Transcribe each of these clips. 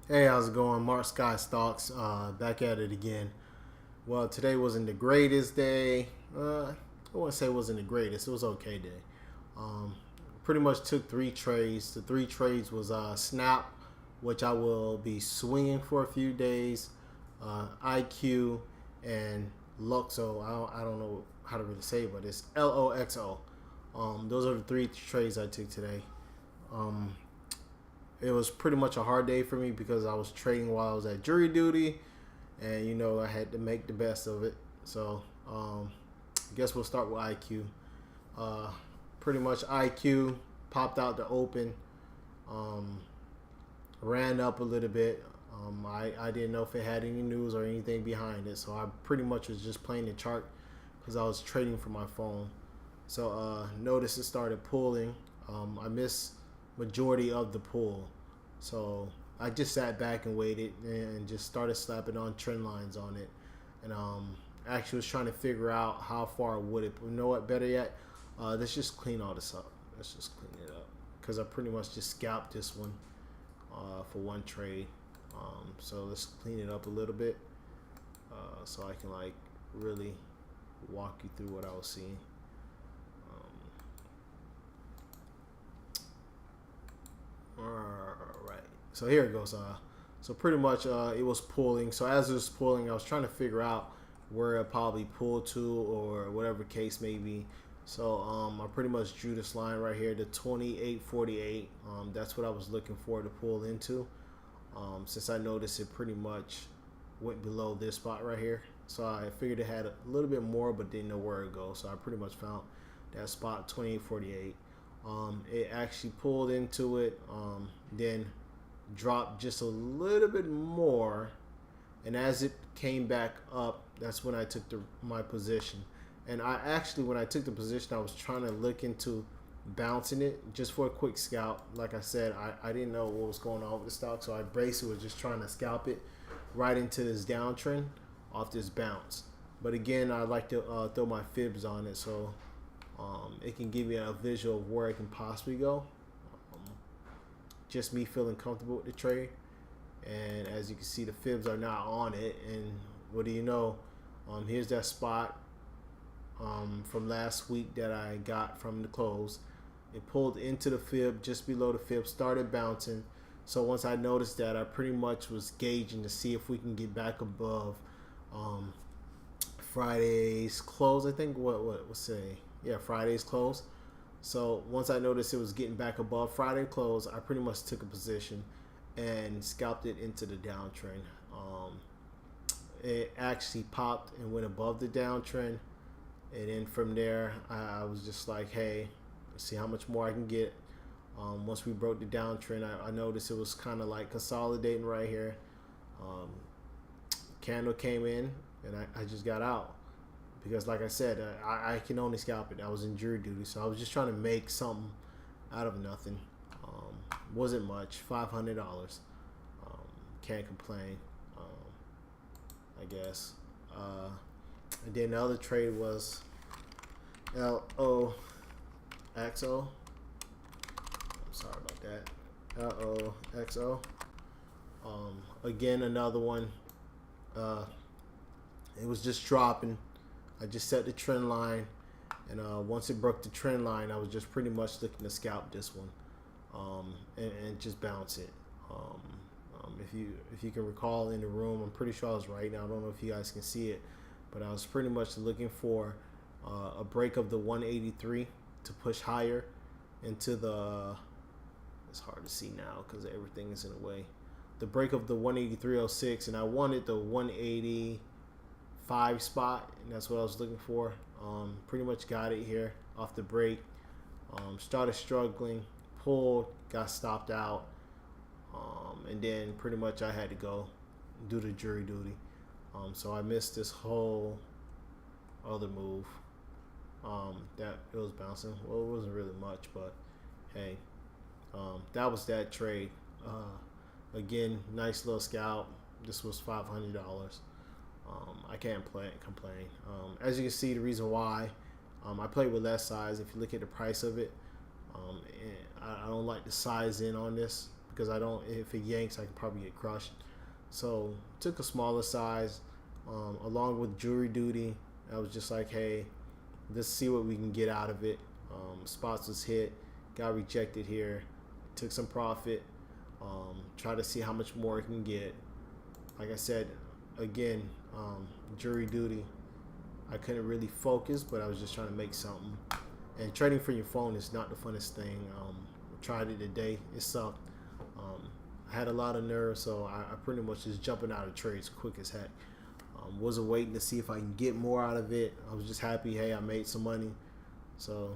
Hey, how's it going? Mark Sky Stocks, back at it again. Well, today wasn't the greatest day. I wouldn't say it wasn't the greatest. It was okay day. Um, Pretty much took three trades. The three trades was Snap, which I will be swinging for a few days. IQ and LOXO. I don't know how to really say it, but it's LOXO. Those are the three trades I took today. Um, it was pretty much a hard day for me because I was trading while I was at jury duty, and I had to make the best of it. So I guess we'll start with IQ. Uh, Pretty much IQ popped out the open, um, ran up a little bit. I didn't know if it had any news or anything behind it, so I pretty much was just playing the chart because I was trading from my phone. So notice it started pulling. I missed majority of the pull, so I just sat back and waited and just started slapping on trend lines on it, and actually was trying to figure out how far would it. You know what? Better yet, let's just clean all this up. Let's just clean it up because I pretty much just scalped this one for one trade. So let's clean it up a little bit so I can like really walk you through what I was seeing. All right, so here it goes. So pretty much it was pulling. So as it was pulling, I was trying to figure out where it probably pulled to or whatever case may be. So I pretty much drew this line right here, the 28.48. That's what I was looking for to pull into. Since I noticed it pretty much went below this spot right here. So I figured it had a little bit more, but didn't know where to go. So I pretty much found that spot 28.48. It actually pulled into it, then dropped just a little bit more, and as it came back up, that's when I took my position. And I actually, when I took the position, I was trying to look into bouncing it just for a quick scalp. Like I said, I didn't know what was going on with the stock, so I basically was just trying to scalp it right into this downtrend off this bounce. But again, I like to throw my fibs on it, so it can give me a visual of where it can possibly go. Um, just me feeling comfortable with the trade, and as you can see, the fibs are not on it. And what do you know? Here's that spot from last week that I got from the close. It pulled into the fib, just below the fib, started bouncing. So once I noticed that, I pretty much was gauging to see if we can get back above um, Friday's close. I think what was say, yeah, Friday's close. So once I noticed it was getting back above Friday close, I pretty much took a position and scalped it into the downtrend. It actually popped and went above the downtrend, and then from there I was just like, hey, let's see how much more I can get. Once we broke the downtrend, I noticed it was kind of like consolidating right here. um, Candle came in, and I just got out because, like I said, I can only scalp it. I was in jury duty, so I was just trying to make something out of nothing. Wasn't much, $500. Can't complain, I guess. And then the other trade was LOXO. I'm sorry about that. LOXO. Again, another one. Uh, it was just dropping. I just set the trend line, and once it broke the trend line, I was just pretty much looking to scalp this one, and just bounce it. If you can recall in the room, I'm pretty sure I was right. Now I don't know if you guys can see it, but I was pretty much looking for a break of the 183 to push higher into the. It's hard to see now because everything is in the way. The break of the 183.06, and I wanted the 185 spot, and that's what I was looking for. Pretty much got it here off the break. Started struggling, pulled, got stopped out, and then pretty much I had to go do the jury duty. So I missed this whole other move that it was bouncing. Well, it wasn't really much, but hey, that was that trade. Again, nice little scalp. This was $500. I can't complain. As you can see, the reason why I played with less size. If you look at the price of it, I don't like to size in on this because I don't. If it yanks, I can probably get crushed. So took a smaller size, along with jury duty. I was just like, hey, let's see what we can get out of it. Spots was hit, got rejected here, took some profit. Try to see how much more it can get. Like I said, again, jury duty. I couldn't really focus, but I was just trying to make something. And trading for your phone is not the funnest thing. Tried it today. It sucked. I had a lot of nerves, so I pretty much just jumping out of trades quick as heck. Wasn't waiting to see if I can get more out of it. I was just happy, hey, I made some money. So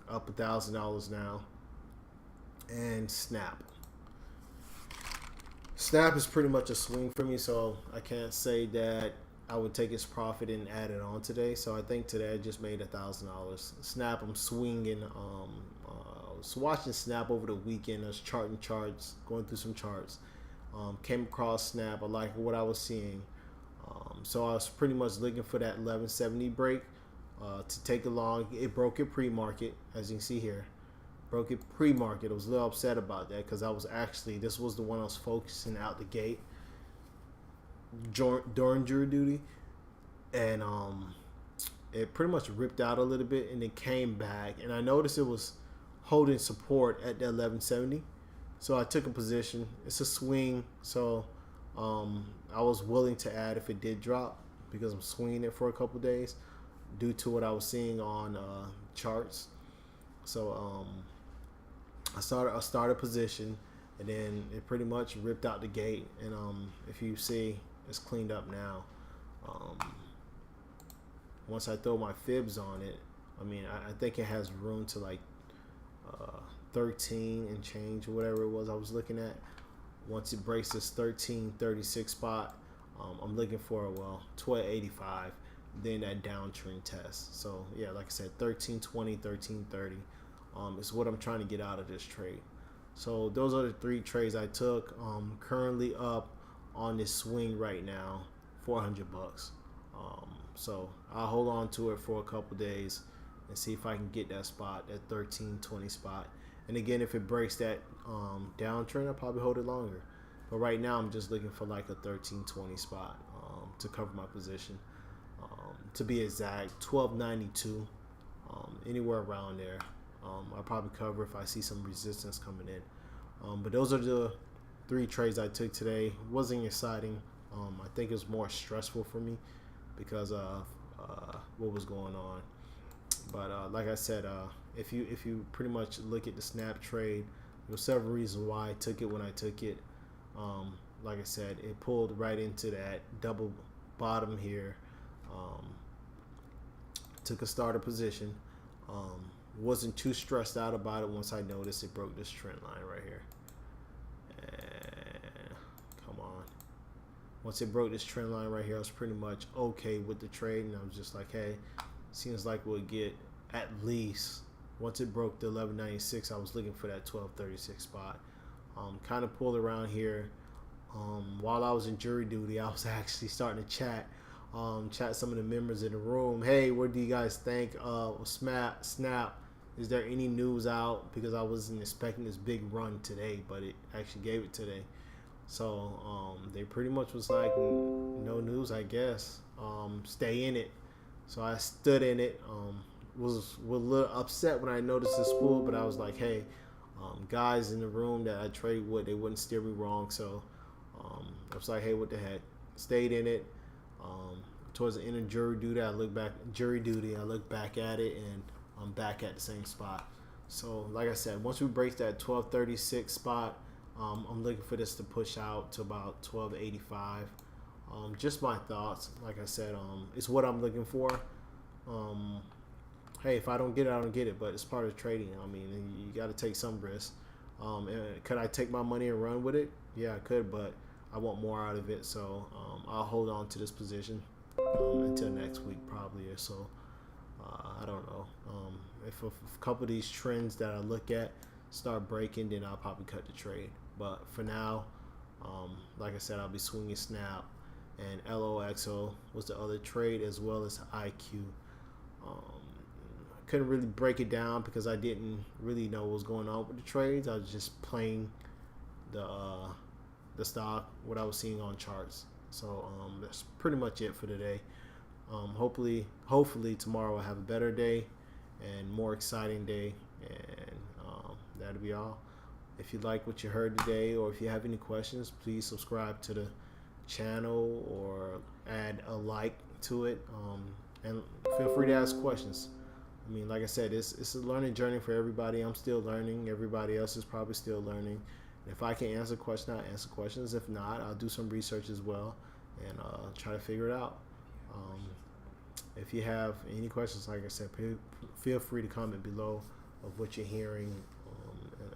up $1,000 now. And Snap. Snap is pretty much a swing for me, so I can't say that I would take its profit and add it on today. So I think today I just made $1,000. Snap, I'm swinging. I was watching Snap over the weekend. I was charting charts, going through some charts. Came across Snap. I liked what I was seeing. So I was pretty much looking for that 1170 break to take along. It broke it pre-market, as you can see here. Broke it pre-market. I was a little upset about that because I was actually, this was the one I was focusing out the gate during jury duty, and it pretty much ripped out a little bit and it came back, and I noticed it was holding support at the 1170, so I took a position. It's a swing, so I was willing to add if it did drop because I'm swinging it for a couple days due to what I was seeing on charts. So I started position, and then it pretty much ripped out the gate, and if you see, it's cleaned up now. Once I throw my fibs on it, I mean, I think it has room to like 13 and change or whatever it was I was looking at. Once it breaks this 1336 spot, I'm looking for 1285, then that downtrend test. So yeah, like I said, 1320, 1330 is what I'm trying to get out of this trade. So those are the 3 trades I took. Currently up on this swing right now, $400. So I'll hold on to it for a couple days and see if I can get that spot, that 1320 spot. And again, if it breaks that downtrend, I'll probably hold it longer. But right now, I'm just looking for like a 1320 spot to cover my position. To be exact, 1292, anywhere around there. I'll probably cover if I see some resistance coming in. But those are the 3 trades I took today. Wasn't exciting. I think it was more stressful for me because of what was going on. But like I said, if you pretty much look at the Snap trade, there were several reasons why I took it when I took it. Like I said, it pulled right into that double bottom here. Took a starter position. Wasn't too stressed out about it once I noticed it broke this trend line right here. And come on. Once it broke this trend line right here, I was pretty much okay with the trade, and I was just like, hey, seems like we'll get at least, once it broke the 1196, I was looking for that 1236 spot. Kind of pulled around here. While I was in jury duty, I was actually starting to chat some of the members in the room. Hey, what do you guys think of Snap? Is there any news out? Because I wasn't expecting this big run today, but it actually gave it today. So they pretty much was like, no news, I guess. Stay in it. So I stood in it. Was a little upset when I noticed this spool, but I was like, hey, guys in the room that I trade with, they wouldn't steer me wrong. So I was like, hey, what the heck? Stayed in it. Towards the end of jury duty, I look back at it, and I'm back at the same spot. So like I said, once we break that 1236 spot, I'm looking for this to push out to about 1285. Just my thoughts. Like I said, it's what I'm looking for. Hey, if I don't get it, I don't get it, but it's part of trading. I mean, you got to take some risks. Could I take my money and run with it? Yeah, I could, but I want more out of it. So I'll hold on to this position until next week probably or so. I don't know. If a couple of these trends that I look at start breaking, then I'll probably cut the trade. But for now, like I said, I'll be swinging Snap, and LOXO was the other trade, as well as IQ. I couldn't really break it down because I didn't really know what was going on with the trades. I was just playing the stock, what I was seeing on charts. So that's pretty much it for today. Hopefully tomorrow I'll have a better day and more exciting day, and that'll be all. If you like what you heard today, or if you have any questions, please subscribe to the channel or add a like to it, and feel free to ask questions. I mean, like I said, it's a learning journey for everybody. I'm still learning. Everybody else is probably still learning. If I can answer a question, I'll answer questions. If not, I'll do some research as well and try to figure it out. If you have any questions, like I said, feel free to comment below of what you're hearing,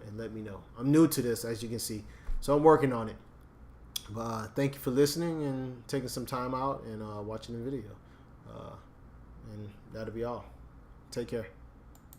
and let me know. I'm new to this, as you can see, so I'm working on it. But thank you for listening and taking some time out and watching the video. And that'll be all. Take care.